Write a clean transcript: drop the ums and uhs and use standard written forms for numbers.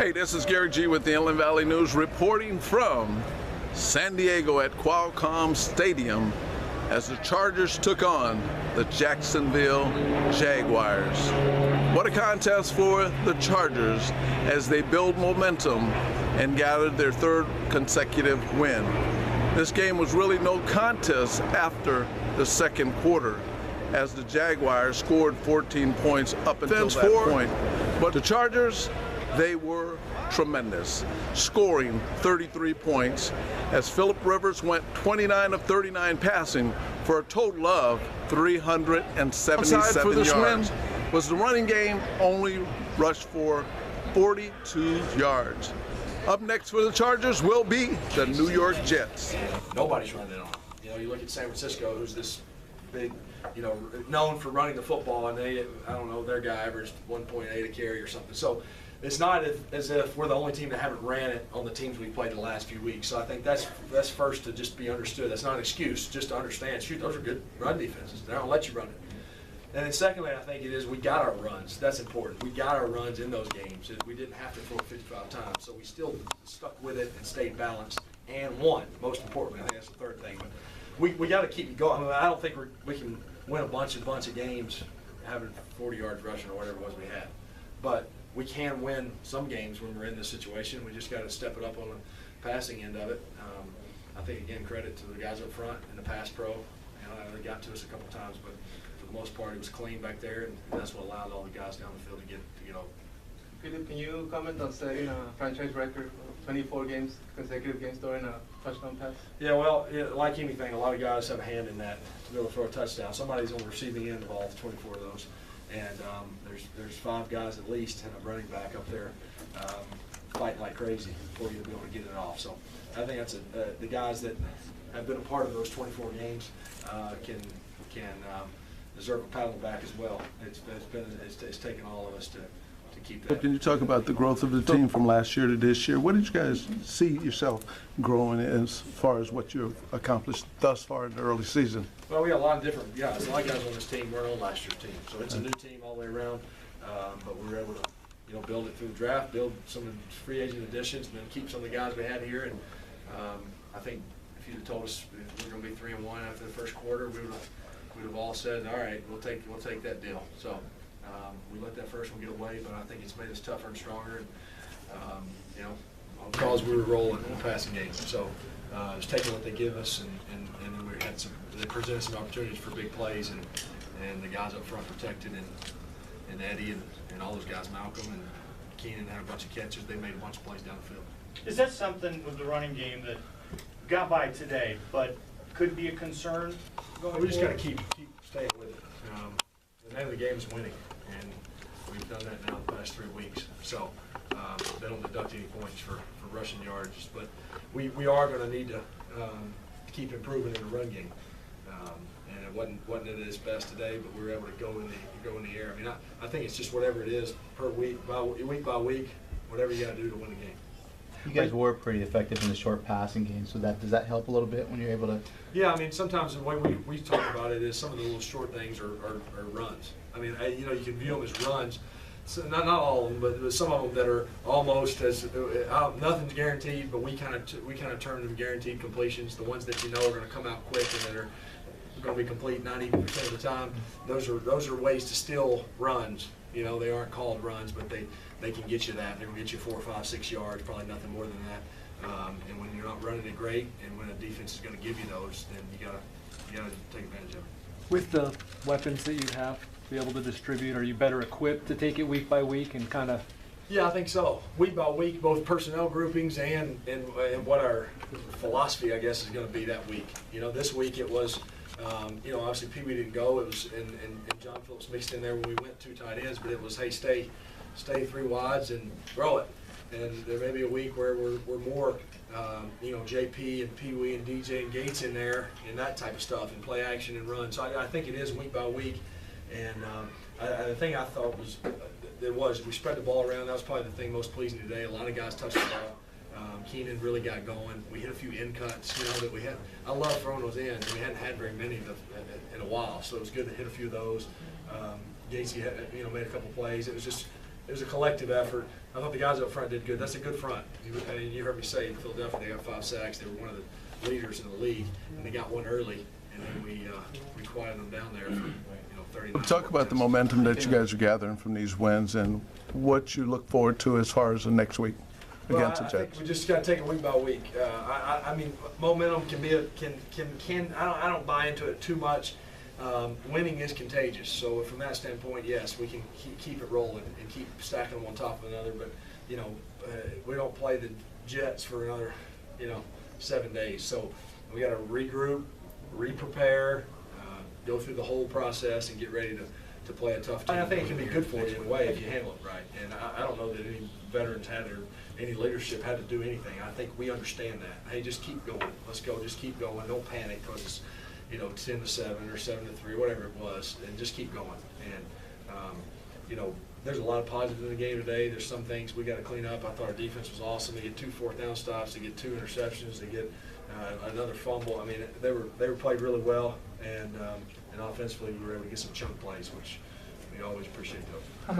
Hey, this is Gary G with the Inland Valley News reporting from San Diego at Qualcomm Stadium as the Chargers took on the Jacksonville Jaguars. What a contest for the Chargers as they build momentum and gathered their third consecutive win. This game was really no contest after the second quarter as the Jaguars scored 14 points up until that point. But the Chargers, they were tremendous, scoring 33 points as Phillip went 29 of 39 passing for a total of 377 for this yards. Was the running game only rushed for 42 yards. Up next for the Chargers will be the New York Jets. Nobody's running it on. You know, you look at San Francisco, who's this big, known for running the football, and they, I don't know, their guy averaged 1.8 a carry or something. So it's not as if we're the only team that haven't ran it on the teams we've played in the last few weeks. So I think that's first to just be understood. That's not an excuse, just to understand. Shoot, those are good run defenses. They don't let you run it. And then secondly, I think it is we got our runs. That's important. We got our runs in those games. We didn't have to throw it 55 times, so we still stuck with it and stayed balanced and won. Most importantly, I think that's the third thing. But we got to keep it going. I mean, I don't think we can win a bunch of games having 40 yards rushing or whatever it was we had. But we can win some games when we're in this situation. We just got to step it up on the passing end of it. I think, again, credit to the guys up front and the pass pro. They got to us a couple times, but for the most part, it was clean back there, and that's what allowed all the guys down the field to get open. Phillip, can you comment on setting a franchise record of 24 consecutive games throwing a touchdown pass? Yeah, well, like anything, a lot of guys have a hand in that to be able to throw a touchdown. Somebody's on the receiving end of all 24 of those, and there's 5 guys at least and a running back up there fighting like crazy for you to be able to get it off. So I think that's the guys that have been a part of those 24 games can deserve a pat on the back as well. It's taken all of us to keep that. Can you talk about the growth of the team from last year to this year? What did you guys see yourself growing as far as what you've accomplished thus far in the early season? Well, we got a lot of different guys. A lot of guys on this team weren't on last year's team, so it's a new team all the way around. But we were able to build it through the draft, build some of the free agent additions, and then keep some of the guys we had here. And I think if you'd have told us we're going to be 3-1 after the first quarter, we'd have all said, all right, we'll take that deal. So we let that first one get away, but I think it's made us tougher and stronger. And because we were rolling in the passing game, so just taking what they give us, and then we had they presented some opportunities for big plays, and the guys up front protected, and Eddie and all those guys, Malcolm and Keenan had a bunch of catches. They made a bunch of plays down the field. Is that something with the running game that got by today, but could be a concern going forward? We just got to keep staying with it. The name of the game is winning, and we've done that now the past 3 weeks. So they don't deduct any points for rushing yards, but we are going to need to keep improving in the run game. And it wasn't at its best today, but we were able to go in the air. I mean, I think it's just whatever it is per week by week, whatever you got to do to win the game. You guys were pretty effective in the short passing game, so does that help a little bit when you're able to? Yeah, I mean, sometimes the way we talk about it is some of the little short things are runs. I mean, you can view them as runs. So not all of them, but some of them that are almost as nothing's guaranteed, but we kind of turn them guaranteed completions. The ones that are going to come out quick and that are going to be complete 90% of the time. Those are ways to steal runs. They aren't called runs, but they can get you that. They can get you 4, 5, 6 yards, probably nothing more than that. And when you're not running it great, and when a defense is going to give you those, then you gotta take advantage of it. With the weapons that you have to be able to distribute, are you better equipped to take it week by week and kind of? Yeah, I think so. Week by week, both personnel groupings and what our philosophy, I guess, is going to be that week. This week it was. Obviously Pee Wee didn't go. It was and John Phillips mixed in there when we went 2 tight ends, but it was, hey, stay 3 wides and throw it. And there may be a week where we're more, JP and Pee Wee and DJ and Gates in there and that type of stuff and play action and run. So I think it is week by week. And the thing I thought was we spread the ball around. That was probably the thing most pleasing today. A lot of guys touched the ball. Keenan really got going. We hit a few in cuts, that we had. I love throwing those in. We hadn't had very many in a while, so it was good to hit a few of those. Gacy had, made a couple plays. It was just it was a collective effort. I thought the guys up front did good. That's a good front. You heard me say in Philadelphia they got 5 sacks. They were one of the leaders in the league, and they got one early, and then we quieted them down there for 39. Talk about the momentum that you guys are gathering from these wins and what you look forward to as far as the next week against the I Jets. think we just got to take it week by week. I mean, momentum can be I don't buy into it too much. Winning is contagious, so from that standpoint, yes, we can keep it rolling and keep stacking them on top of another. But we don't play the Jets for another 7 days, so we got to regroup, re-prepare, go through the whole process, and get ready to play a tough team. I think it can be good for you in a way if you handle it right. And I don't know that any veterans had or any leadership had to do anything. I think we understand that. Hey, just keep going. Let's go. Just keep going. Don't panic because it's 10-7 or 7-3, whatever it was, and just keep going. And there's a lot of positive in the game today. There's some things we got to clean up. I thought our defense was awesome. They get 2 4th down stops. They get 2 interceptions. They get another fumble. I mean, they were played really well, and offensively we were able to get some chunk plays, which we always appreciate those.